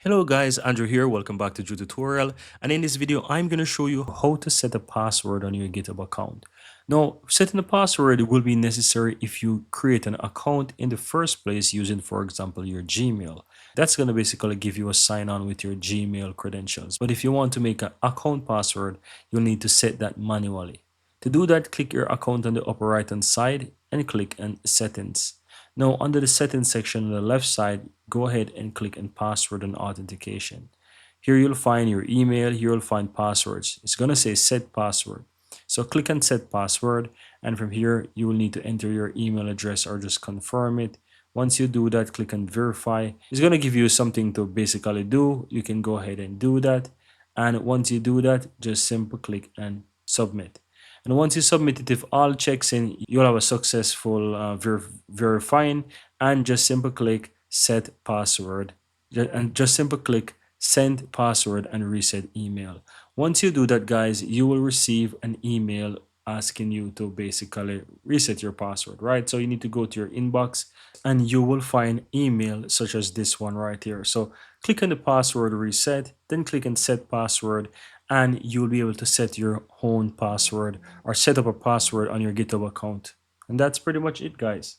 Hello guys, Andrew here. Welcome back to Drew Tutorial. And in this video, I'm going to show you how to set a password on your GitHub account. Now, setting a password will be necessary if you create an account in the first place using, for example, your Gmail. That's going to basically give you a sign on with your Gmail credentials. But if you want to make an account password, you'll need to set that manually. To do that, click your account on the upper right hand side and click on settings. Now, under the settings section on the left side, go ahead and click on password and authentication. Here you'll find your email, here you'll find passwords. It's going to say set password. So click on set password, and from here you will need to enter your email address or just confirm it. Once you do that, click on verify. It's going to give you something to basically do. You can go ahead and do that. And once you do that, just simply click and submit. And once you submit it, if all checks in, you'll have a successful verifying, and just simply click set password and just simply click send password and reset email. Once you do that, guys, you will receive an email asking you to basically reset your password, right? So you need to go to your inbox and you will find email such as this one right here. So click on the password reset, then click on set password, and you'll be able to set your own password or set up a password on your GitHub account. And that's pretty much it, guys.